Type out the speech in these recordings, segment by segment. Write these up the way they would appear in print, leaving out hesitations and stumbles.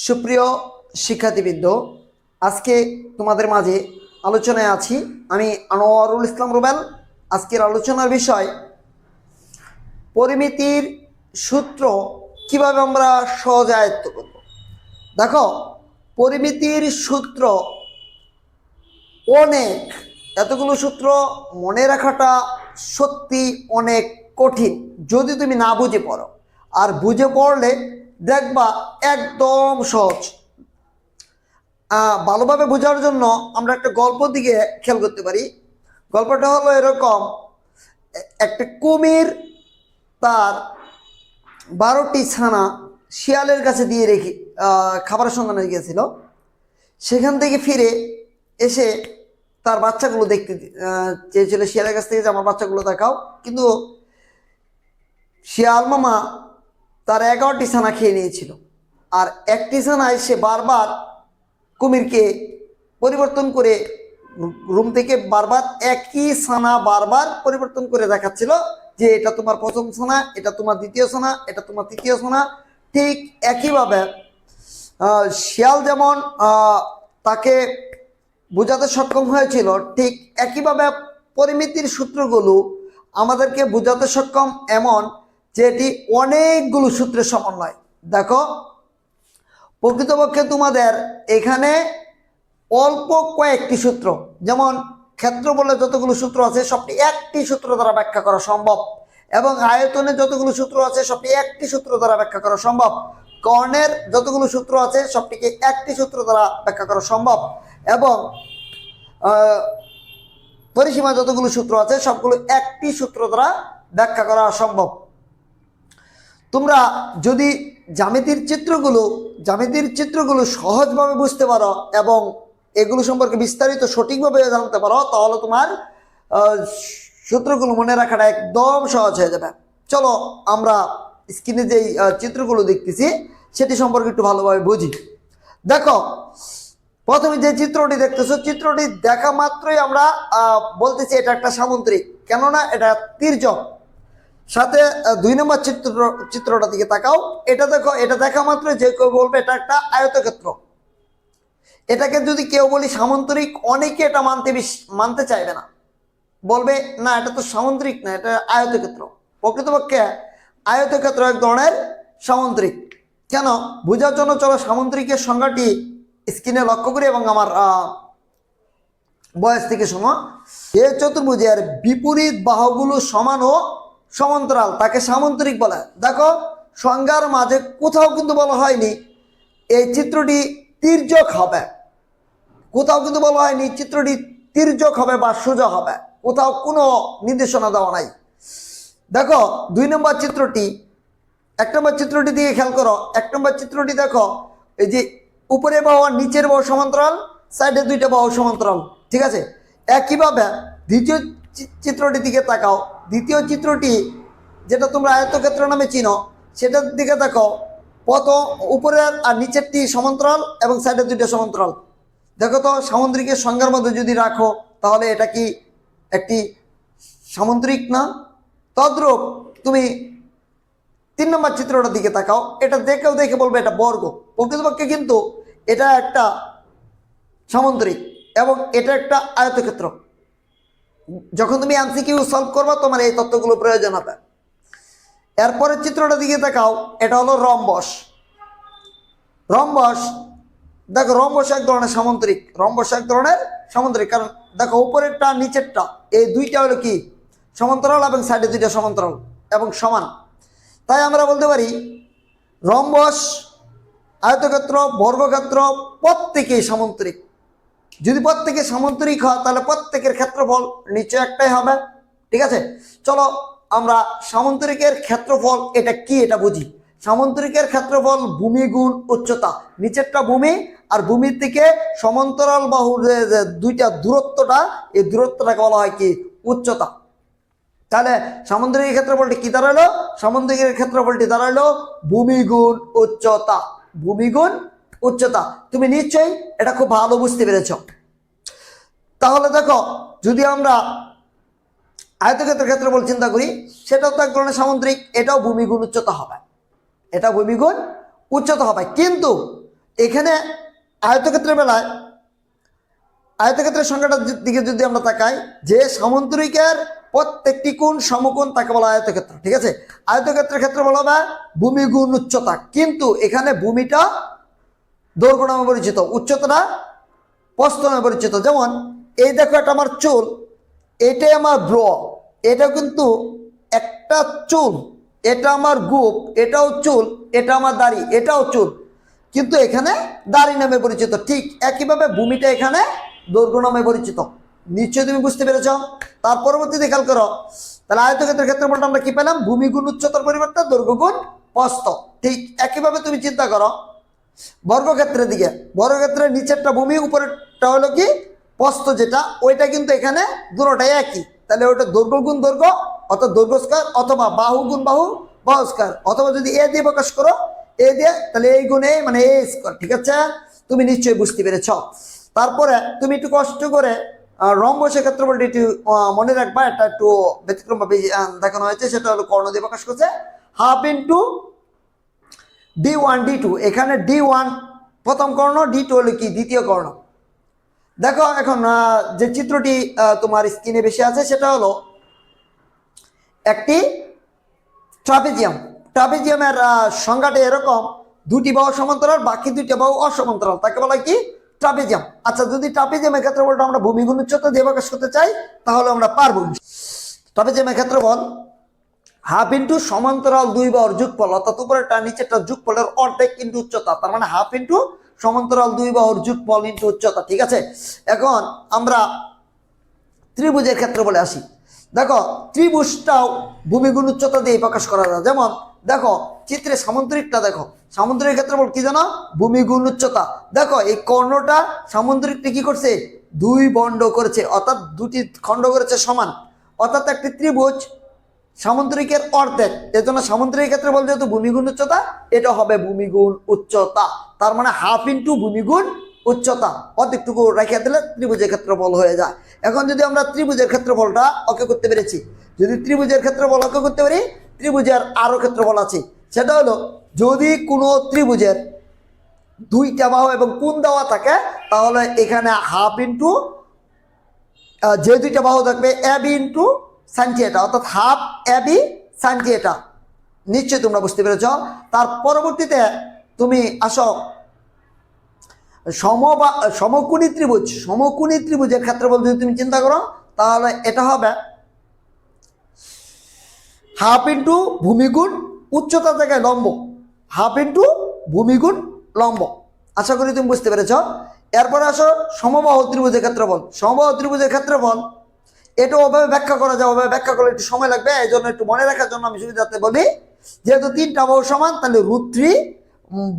সুপ্রিয় শিক্ষার্থীবৃন্দ, আজকে তোমাদের মাঝে আলোচনায় আছি আমি আনোয়ারুল ইসলাম রুবেল। আজকের আলোচনার বিষয় পরিমিতির সূত্র কিভাবে আমরা সহজে আয়ত্ত করব। দেখো, পরিমিতির সূত্র অনেক, এতগুলো সূত্র মনে রাখাটা সত্যি অনেক কঠিন যদি তুমি না বুঝে পড়ো। আর বুঝে পড়লে দেখবা একদম সহজ। ভালোভাবে বোঝার জন্য আমরা একটা গল্প দিকে খেয়াল করতে পারি। গল্পটা হলো এরকম: একটা কুমির তার 12টি ছানা শিয়ালের কাছে দিয়ে রেখে খাবারের সন্ধানে গিয়েছিল। সেখান থেকে ফিরে এসে তার বাচ্চাগুলো দেখতে চেয়েছিল শিয়ালের কাছ থেকে যে আমার বাচ্চাগুলো দেখাও, কিন্তু শিয়াল মামা তার 11টি ছানা খেয়ে নিয়েছিল। আর একটি ছানায় সে বারবার কুমিরকে পরিবর্তন করে রুম থেকে বারবার একই ছানা বারবার পরিবর্তন করে দেখাচ্ছিল যে এটা তোমার প্রথম ছানা, এটা তোমার দ্বিতীয় ছানা, এটা তোমার তৃতীয় ছানা। ঠিক একইভাবে শিয়াল যেমন তাকে বোঝাতে সক্ষম হয়েছিল, ঠিক একইভাবে পরিমিতির সূত্রগুলো আমাদেরকে বোঝাতে সক্ষম, এমন যে এটি অনেকগুলো সূত্রের সমন্বয়। দেখো, প্রকৃতপক্ষে তোমাদের এখানে অল্প কয়েকটি সূত্র, যেমন ক্ষেত্র বলে যতগুলো সূত্র আছে সবটি একটি সূত্র দ্বারা ব্যাখ্যা করা সম্ভব, এবং আয়তনে যতগুলো সূত্র আছে সবটি একটি সূত্র দ্বারা ব্যাখ্যা করা সম্ভব। কর্ণের যতগুলো সূত্র আছে সবটিকে একটি সূত্র দ্বারা ব্যাখ্যা করা সম্ভব, এবং পরিসীমা যতগুলো সূত্র আছে সবগুলো একটি সূত্র দ্বারা ব্যাখ্যা করা সম্ভব। তোমরা যদি জ্যামিতির চিত্রগুলো সহজভাবে বুঝতে পারো এবং এগুলো সম্পর্কে বিস্তারিত সঠিকভাবে জানতে পারো, তাহলে তোমার সূত্রগুলো মনে রাখাটা একদম সহজ হয়ে যাবে। চলো আমরা স্ক্রিনে যেই চিত্রগুলো দেখতেছি সেটি সম্পর্কে একটু ভালোভাবে বুঝি। দেখো, প্রথমে যে চিত্রটি দেখতেছো, চিত্রটি দেখা মাত্রই আমরা বলতেছি এটা একটা সামুদ্রিক, কেননা এটা তির্যক। সাথে 2 নম্বর চিত্রটা দিকে তাকাও, এটা দেখো, এটা দেখা মাত্র যে কেউ বলবে এটা একটা আয়তক্ষেত্র। এটাকে যদি কেউ বলি সামুদ্রিক, অনেকে এটা মানতে চাইবে না, বলবে না এটা তো সামুদ্রিক না, এটা আয়তক্ষেত্র। প্রকৃতপক্ষে আয়তক্ষেত্র এক ধরনের সামুদ্রিক। কেন, বোঝার জন্য চলো সামুদ্রিকের সংজ্ঞাটি স্ক্রিনে লক্ষ্য করি এবং আমার বয়স থেকে শোনো। যে চতুর্ভুজের বিপরীত বাহুগুলো সমান ও সমান্তরাল তাকে সামুদ্রিক বলে। দেখো, সংজ্ঞার মাঝে কোথাও কিন্তু বলা হয়নি এই চিত্রটি তির্যক হবে, কোথাও কিন্তু বলা হয়নি চিত্রটি তির্যক হবে বা সোজা হবে, কোথাও কোনো নির্দেশনা দেওয়া নাই। দেখো 2 নম্বর চিত্রটি, 1 নম্বর চিত্রটি দিয়ে খেয়াল করো। 1 নম্বর চিত্রটি দেখো, এই যে উপরে বাহু আর নিচের বাহু সমান্তরাল, সাইডে 2টা বাহু সমান্তরাল, ঠিক আছে। একইভাবে দ্বিতীয় চিত্রটির দিকে তাকাও। দ্বিতীয় চিত্রটি যেটা তোমরা আয়তক্ষেত্র নামে চিনো, সেটার দিকে দেখো, প্রথম উপরের আর নিচেরটি সমান্তরাল এবং সাইডে 2টা সমান্তরাল। দেখো তো, সামুদ্রিকের সংজ্ঞার মধ্যে যদি রাখো তাহলে এটা কি একটি সামুদ্রিক না? তদ্রূপ তুমি 3 নম্বর চিত্রটার দিকে তাকাও, এটা দেখে বলবে এটা বর্গ। প্রকৃতপক্ষে কিন্তু এটা একটা সামুদ্রিক এবং এটা একটা আয়তক্ষেত্র। যখন তুমি এমসিকিউ সলভ করবা তোমার এই তথ্যগুলো প্রয়োজন হবে। এরপরের চিত্রটা দিকে তাকাও, এটা হলো রম্বস। দেখো, রম্বস এক ধরনের সামুদ্রিক, কারণ দেখো উপরেরটা নিচেরটা এই 2টা হলো কি সমান্তরাল এবং সাইডে 2টা সমান্তরাল এবং সমান। তাই আমরা বলতে পারি রম্বস, আয়তক্ষেত্র, বর্গক্ষেত্র প্রত্যেকেই সামুদ্রিক। যদি প্রত্যেকে সামুদ্রিক হয় তাহলে প্রত্যেকের ক্ষেত্রফল নিচে একটাই হবে, ঠিক আছে। চলো আমরা সামুদ্রিকের ক্ষেত্রফল এটা কি এটা বুঝি। সামুদ্রিকের ক্ষেত্রফল ভূমি গুণ উচ্চতা। নিচেরটা ভূমি, আর ভূমির থেকে সমান্তরাল বাহুর যে 2টা দূরত্বটা, এই দূরত্বটাকে বলা হয় কি উচ্চতা। তাহলে সামুদ্রিকের ক্ষেত্রফলটি কি দাঁড়ালো? সামুদ্রিকের ক্ষেত্রফলটি দাঁড়ালো ভূমি গুণ উচ্চতা। তুমি নিশ্চয়ই এটা খুব ভালো বুঝতে পেরেছ। তাহলে দেখো, যদি আমরা আয়তক্ষেত্রের ক্ষেত্রফল চিন্তা করি, সেটাও তো এক ধরনের সামুদ্রিক, এটাও ভূমি গুণ উচ্চতা হবে, কিন্তু এখানে আয়তক্ষেত্রের বেলায় আয়তক্ষেত্রের সংখ্যাটার দিকে যদি আমরা তাকাই, যে সামন্তরিকের প্রত্যেকটি কোণ সমকোণ তাকে বলা আয়তক্ষেত্র। ঠিক আছে, আয়তক্ষেত্রের ক্ষেত্রে বলা হবে ভূমি গুণ উচ্চতা, কিন্তু এখানে ভূমিটা দৈর্ঘ্য নামে পরিচিত, উচ্চতাটা প্রস্থ নামে পরিচিত। যেমন এই দেখো, এটা আমার চুল, এটাই আমার ব্র, এটা কিন্তু একটা চুল, এটা আমার গোপ, এটাও চুল, এটা আমার দাড়ি, এটাও চুল, কিন্তু এখানে দাড়ি নামে পরিচিত। ঠিক একইভাবে ভূমিটা এখানে দৈর্ঘ্য নামে পরিচিত। নিশ্চয়ই তুমি বুঝতে পেরেছ। তার পরবর্তীতে খেয়াল করো, তাহলে আয়তক্ষেত্রের ক্ষেত্রফলটা আমরা কি পেলাম? ভূমি গুণ উচ্চতার পরিবর্তে দৈর্ঘ্য গুণ প্রস্থ। ঠিক একইভাবে তুমি চিন্তা করো বর্গক্ষেত্রের দিকে, বর্গক্ষেত্রের নিচেরটা ভূমি, উপরেরটা হলো কি প্রস্থ, যেটা ওইটা কিন্তু এখানে দুটোটাই একই। তাহলে ওইটা দৈর্ঘ্য গুণ দৈর্ঘ্য অর্থাৎ দৈর্ঘ্য স্কয়ার, অথবা বাহু গুণ বাহু বাহু স্কয়ার, অথবা যদি এ দিয়ে প্রকাশ করো এ দিয়ে, তাহলে এই গুণ এ মানে এ স্কয়ার। ঠিক আছে, তুমি নিশ্চয়ই বুঝতে পেরেছ। তারপরে তুমি একটু কষ্ট করে রম্বসের ক্ষেত্রফলটি একটু মনে রাখবা, এটা একটু ব্যতিক্রমভাবে দেখানো হয়েছে। সেটা হলো কর্ণ দিয়ে প্রকাশ করছে, হাফ ইন্টু D1 D2। এখানে D1 প্রথম কর্ণ, D2 হলো কি দ্বিতীয় কর্ণ। দেখো এখন যে চিত্রটি তোমার স্ক্রিনে বেশি আছে সেটা হলো একটি ট্রাপিজিয়াম। ট্রাপিজিয়ামের সংজ্ঞাটা এরকম, দুটি বাহু সমান্তরাল, বাকি দুইটা বাহু অসমান্তরাল, তাকে বলা কি ট্রাপিজিয়াম। আচ্ছা, যদি ট্রাপিজিয়ামের ক্ষেত্রফলটা আমরা ভূমি গুণ উচ্চতা দিয়ে প্রকাশ করতে চাই তাহলে আমরা পারবো। ট্রাপিজিয়ামের ক্ষেত্রফল হাফ ইন্টু সমান্তরাল দুই বাহুর যোগফল, অর্থাৎ উপরেরটা নিচেরটা যোগফলের অর্ধেক ইন্টু উচ্চতা, তার মানে হাফ ইন্টু সমান্তরাল দুই বাহুর যোগফল ইন্টু উচ্চতা। ঠিক আছে, এখন আমরা ত্রিভুজের ক্ষেত্রফলে আসি। দেখো ত্রিভুজটাও ভূমি গুণ উচ্চতা দিয়ে প্রকাশ করা যায়। যেমন দেখো চিত্রে সামন্তরিকটা দেখো, সামন্তরিক ক্ষেত্রফল কি জানো? ভূমি গুণ উচ্চতা। দেখো এই কর্ণটা সামন্তরিকটা কি করছে? দুই বন্ড করেছে, অর্থাৎ দুটি খণ্ড করেছে সমান, অর্থাৎ একটি ত্রিভুজ সামন্তরিকের অর্ধেক। এর জন্য সামন্তরিক ক্ষেত্রফল যেহেতু ভূমি গুণ উচ্চতা, এটা হবে ভূমি গুণ উচ্চতা, তার মানে হাফ ইন্টু ভূমি গুণ উচ্চতা, অর্ধেকটুকু রেখে দিলে ত্রিভুজের ক্ষেত্রফল হয়ে যায়। এখন যদি আমরা ত্রিভুজের ক্ষেত্রফলটা ওকে করতে পেরেছি, যদি ত্রিভুজের ক্ষেত্রফল ওকে করতে পারি, ত্রিভুজের আরো ক্ষেত্রফল আছে। সেটা হলো যদি কোনো ত্রিভুজের দুইটা বাহু এবং কোণ দেওয়া থাকে, তাহলে এখানে হাফ ইন্টু যে দুইটা বাহু থাকবে এবি ইন্টু সাইন থিটা, অর্থাৎ হাফ এবি সাইন থিটা। নিশ্চয়ই তোমরা বুঝতে পেরেছ। তার পরবর্তীতে তুমি আসো সমকোণী ত্রিভুজ। সমকোণী ত্রিভুজের ক্ষেত্রফল যদি তুমি চিন্তা করো, তাহলে এটা হবে হাফ ইন্টু ভূমিগুণ উচ্চতার জায়গায় লম্ব, হাফ ইন্টু ভূমিগুণ লম্ব। আশা করি তুমি বুঝতে পেরেছ। এরপরে আসো সমবাহু ত্রিভুজের ক্ষেত্রফল। সমবাহু ত্রিভুজের ক্ষেত্রফল এটা ওভাবে ব্যাখ্যা করা যায়, ওভাবে ব্যাখ্যা করলে একটু সময় লাগবে, এই জন্য একটু মনে রাখার জন্য আমি সুবিধাতে বলি, যেহেতু তিনটা বাহু সমান, তাহলে √3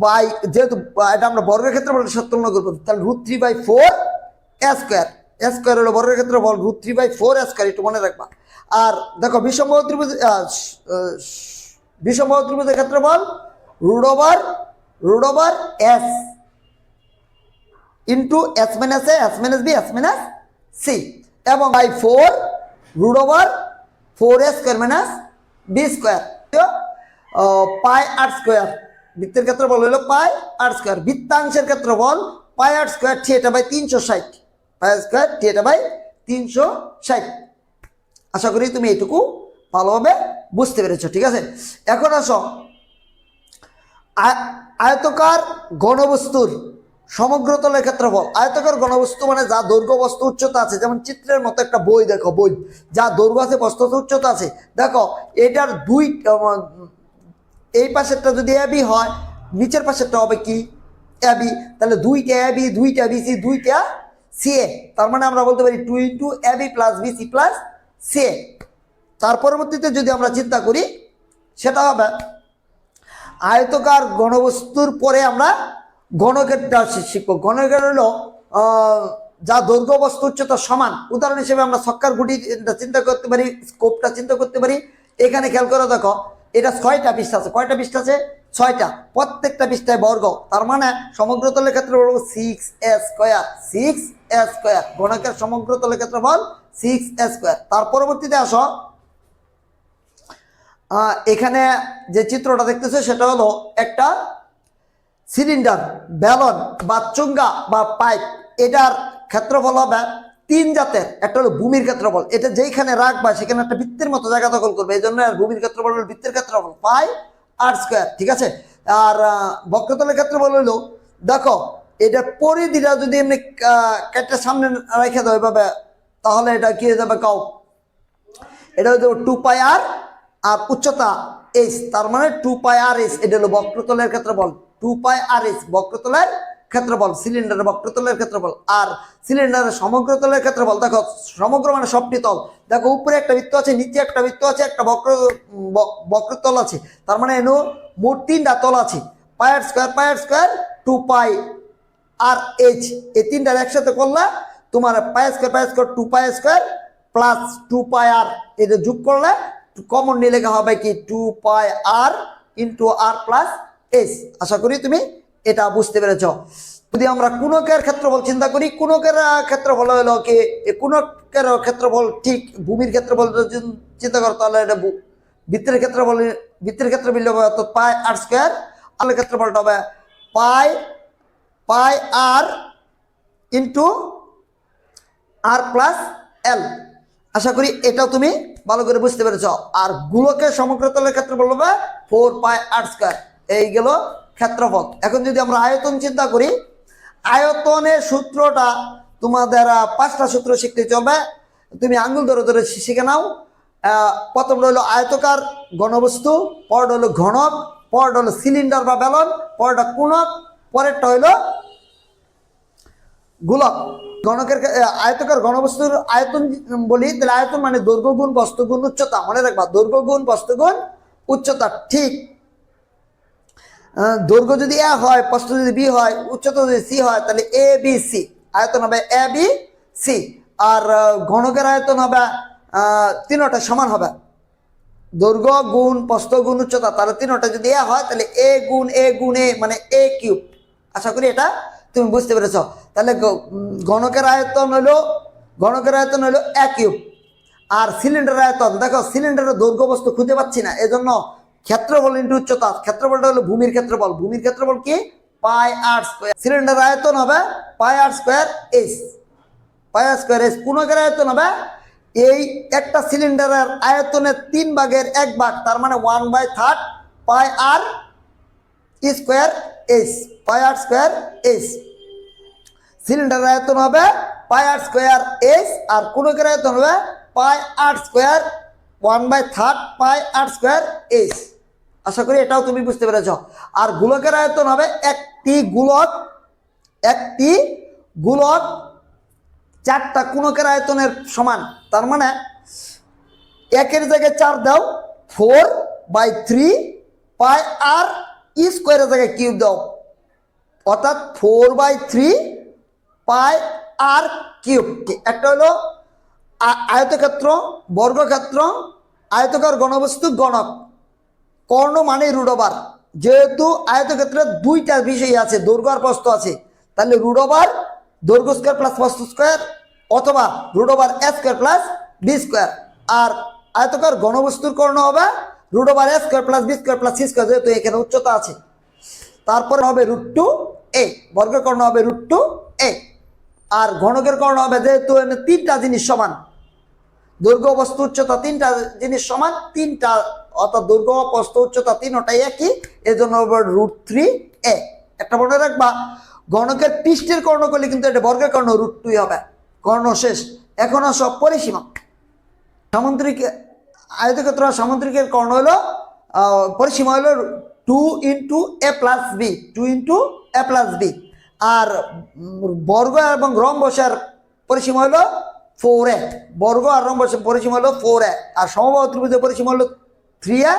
বাই, যেহেতু এটা আমরা বর্গের ক্ষেত্রফল তুলনা করবো, তাহলে √3/4 স্কয়ার। স্কয়ার হলো বর্গের ক্ষেত্রফল, √3/4 স্কয়ার, একটু মনে রাখবা। আর দেখো বিষমবাহু ত্রিভুজ, বিষমবাহু ত্রিভুজের ক্ষেত্রফল √/√/s into s minus a s minus b s minus c, এবং by 4 √/4a square minus b square, pi r square. বৃত্তের ক্ষেত্রফল হলো পাই আর স্কয়ার। বৃত্তাংশের ক্ষেত্রফল পাই আর স্কয়ার θ/360, পাই আর স্কয়ার θ/360। আশা করি তুমি এইটুকু ভালোভাবে বুঝতে পেরেছো। ঠিক আছে, এখন আসো আয়তকার ঘনবস্তুর সমগ্রতলের ক্ষেত্রফল। আয়তকার ঘনবস্তু মানে যা দৈর্ঘ্য বস্তু উচ্চতা আছে, যেমন চিত্রের মতো একটা বই দেখো, বই যা দৈর্ঘ্য আছে বস্তু উচ্চতা আছে। দেখো এটার দুই, এই পাশেরটা যদি এবি হয়, নিচের পাশেরটা হবে কি এবি, তাহলে দুইটা এবি, দুইটা বিসি, দুইটা সিএ, তার মানে আমরা বলতে পারি 2 into AB plus BC plus CA. তার পরবর্তীতে যদি আমরা চিন্তা করি, সেটা হবে আয়তকার ঘনবস্তুর পরে আমরা ঘনকেরটা শিখবো। ঘনকের হলো যা দৈর্ঘ্য বস্তু উচ্চতা সমান। উদাহরণ হিসেবে আমরা ছক্কার গুটি চিন্তা করতে পারি, স্কোপটা চিন্তা করতে পারি। এখানে খেয়াল করে দেখো, এটা 6টা পৃষ্ঠা আছে। কয়টা পৃষ্ঠা আছে? 6টা, প্রত্যেকটা পৃষ্ঠায় বর্গ, তার মানে সমগ্রতলের ক্ষেত্রে বলবো 6a স্কয়ার, 6a স্কয়ার। ঘনকের সমগ্রতলের ক্ষেত্রফল 6a স্কয়ার। তার পরবর্তীতে আসো, এখানে যে চিত্রটা দেখতেছো সেটা হলো একটা সিলিন্ডার, ব্যালন বা চুঙ্গা বা পাইপ, এটার ক্ষেত্রফল হবে তিন জাতের। একটা হলো ভূমির ক্ষেত্রফল, এটা যেইখানে রাখবা সেখানে একটা বৃত্তের মতো জায়গা দখল করবে, এই জন্য আর ভূমির ক্ষেত্রফল হলো বৃত্তের ক্ষেত্রফল পাই আর স্কোয়ার, ঠিক আছে। আর বক্রতলের ক্ষেত্রফল হলো, দেখো এটা পরিধিটা যদি এমনি কেটে সামনে রেখে দাও এভাবে, তাহলে এটা কি হয়ে যাবে কাউ, এটা হয়ে যাবে 2 পাই আর, আর উচ্চতা এইচ, তার মানে 2 পাই আর এইচ, এটা হলো বক্রতলের ক্ষেত্রফল। 2 পাই আর এইচ বক্রতলের ক্ষেত্রফল, সিলিন্ডারের বক্রতলের ক্ষেত্রফল। আর সিলিন্ডারের সমগ্রতলের ক্ষেত্রফল, দেখো সমগ্র মানে সবটি তল, দেখো উপরে একটা বৃত্ত আছে, নিচে একটা বৃত্ত আছে, একটা বক্রতল আছে, তার মানে এনো মোট 3টা তল আছে। পাই আর স্কোয়ার 2 পাই আর এইচ, এই তিনটার একসাথে করলে তোমার পাই স্কোয়ার 2 পাই স্কোয়ার প্লাস 2 পাই আর, এটা যোগ করলে কমন নিয়ে লেখা হবে কি 2 পাই আর ইন্টু আর প্লাস এইচ। আশা করি তুমি এটা বুঝতে পেরেছ। যদি আমরা কুণকের ক্ষেত্রফল চিন্তা করি, কুণকের ক্ষেত্রফল হলো কি, কুণকের ক্ষেত্রফল ঠিক ভূমির ক্ষেত্রফল চিন্তা করো, তাহলে এটা বৃত্তের ক্ষেত্রফল, বৃত্তের ক্ষেত্রফল হবে অর্থাৎ পাই আর স্কোয়ার, আর ক্ষেত্রফলটা হবে পাই আর ইন্টু আর প্লাস এল। আশা করি এটাও তুমি ভালো করে বুঝতে পেরেছ। আর গোলকের সমগ্রতলের ক্ষেত্রফল হবে 4 পাই আর স্কোয়ার, এই গেল ক্ষেত্রফল। এখন যদি আমরা আয়তন চিন্তা করি, আয়তনের সূত্রটা তোমাদের 5টা সূত্র শিখতে চলবে, তুমি আঙ্গুল ধরে ধরে শিখে নাও। প্রথমটা হলো আয়তকার ঘনবস্তু, পরটা হলো ঘনক, পরটা হলো সিলিন্ডার বা ব্যালন, পরটা কুণক, পরেরটা হইলো গোলক। ঘনকের আয়তকার ঘনবস্তুর আয়তন বলি, তাহলে আয়তন মানে দৈর্ঘ্য গুণ বস্তু গুণ উচ্চতা, মনে রাখবা দৈর্ঘ্য গুণ বস্তু গুণ উচ্চতা। ঠিক, দৈর্ঘ্য যদি এ হয়, প্রস্থ যদি বি হয়, উচ্চতা যদি সি হয়, তাহলে এ বি সি, আয়তন হবে এ বি সি। আর ঘনকের আয়তন হবে তিনটা সমান হবে, দৈর্ঘ্য গুণ প্রস্থ গুণ উচ্চতা, তাহলে তিনটা যদি এ হয় তাহলে এ গুণ এ মানে এ কিউব। আশা করি এটা তুমি বুঝতে পেরেছ। তাহলে ঘনকের আয়তন হলো এ কিউব। আর সিলিন্ডার আয়তন, দেখো সিলিন্ডারের দৈর্ঘ্য বস্তু খুঁজে পাচ্ছি না, এজন্য ক্ষেত্রফল ইন্টু উচ্চতা, ক্ষেত্রফলটা হলো ভূমির ক্ষেত্রফল, ভূমির ক্ষেত্রফল কি পাই আর স্কোয়ার। সিলিন্ডার আয়তন হবে পাই আর স্কোয়ার এইচ, পাই আর স্কোয়ার এইচ। কুণকের আয়তন হবে এই একটা সিলিন্ডারের আয়তনের 3/1 তার মানে 1/3 পাই আর স্কোয়ার এইচ, পাই আর স্কোয়ার এইচ। সিলিন্ডারের আয়তন হবে পাই আর স্কোয়ার এইচ, আর কুণকের আয়তন হবে পাই আর স্কোয়ার 1/3 পাই আর স্কোয়ার এইচ। আশা করি এটাও তুমি বুঝতে পেরেছ। আর গোলকের আয়তন হবে একটি গোলক 4টা কুণকের আয়তনের সমান, তার মানে একের জায়গায় 4 দাও, 4/3 পাই আর স্কোয়ারের জায়গায় কিউব দাও, অর্থাৎ 4/3 পাই আর কিউব। একটা হলো আয়তক্ষেত্র, বর্গক্ষেত্র, আয়তকার ঘনবস্তু, গণক। কর্ণ মানে রুট ওভার, যেহেতু আয়তক্ষেত্রের 2টা বিষয় আছে, দৈর্ঘ্য আর প্রস্থ আছে, তাহলে রুট ওভার দৈর্ঘ্য স্কোয়ার প্লাস প্রস্থ স্কোয়ার, অথবা root over A square plus B square. আর আয়তকার ঘনবস্তুর কর্ণ হবে root over A square plus B square plus C square, যেহেতু এখানে উচ্চতা আছে। তারপরে হবে √2a, বর্গের কর্ণ হবে √2a। আর ঘনকের কর্ণ হবে, যেহেতু 3টা জিনিস সমান, দৈর্ঘ্য বস্তু উচ্চতা 3টা জিনিস সমান, 3টা অর্থাৎ দৈর্ঘ্য প্রস্থ উচ্চতা 3টাই একই, এই জন্য হবে √3a। একটা মনে রাখবা, ঘনকের পৃষ্ঠের কর্ণ করলে কিন্তু এটা বর্গের কর্ণ √2 হবে। কর্ণ শেষ, এখনো সব পরিসীমা। সামুদ্রিক আয়তক্ষেত্র সামুদ্রিকের কর্ণ হলো পরিসীমা হলো 2 × a + b, 2 × a + b। আর বর্গ এবং রম্বসের পরিসীমা হলো 4a, বর্গ আর রম্বসের পরিসীমা হলো 4a। আর সমবাহু ত্রিভুজের পরিসীমা হলো 3a,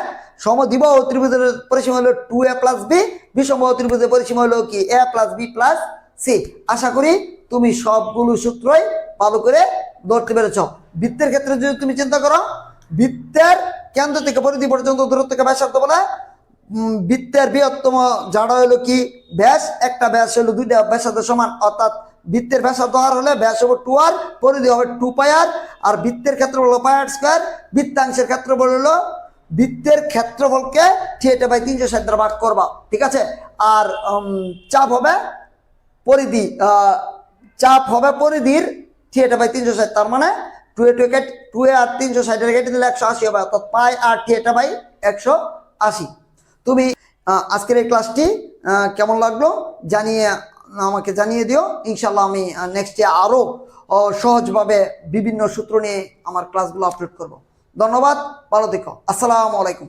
সমদ্বিবাহু ত্রিভুজের পরিসীমা হলো 2a + b, বিষমবাহু ত্রিভুজের পরিসীমা হলো কি a + b + c। আশা করি তুমি সবগুলো সূত্রই ভালো করে ধরতে পেরেছ। বৃত্তের ক্ষেত্রে যদি তুমি চিন্তা করো, বৃত্তের কেন্দ্র থেকে পরিধি পর্যন্ত দূরত্বকে ব্যাসার্ধ বলে। বৃত্তের বৃহত্তম জাড়া হলো কি ব্যাস, একটা ব্যাস হলো 2টা ব্যাসার্ধের সমান, অর্থাৎ বৃত্তের ব্যাসার্ধ আর হলে ব্যাস হবে 2r, পরিধি হবে 2 পাই আর। আর বৃত্তের ক্ষেত্রফল হলো পাই আর স্কোয়ার, বৃত্তাংশের ক্ষেত্রফল হলো বৃত্তের ক্ষেত্রফলকে থিয়েটা বাই 360 দ্বারা ভাগ করবা, ঠিক আছে। আর চাপ হবে পরিধি, চাপ হবে পরিধির থিয়েটা বাই 360, তার মানে 2 আর 360 কেটে দিলে 180 হবে, অর্থাৎ পাই আর থিয়েটা বাই 180। তুমি আজকের এই ক্লাসটি কেমন লাগলো আমাকে জানিয়ে দিও। ইনশাল্লাহ আমি নেক্সটে আরও সহজভাবে বিভিন্ন সূত্র নিয়ে আমার ক্লাসগুলো আপলোড করব। ধন্যবাদ, ভালো থেকো, আসসালামু আলাইকুম।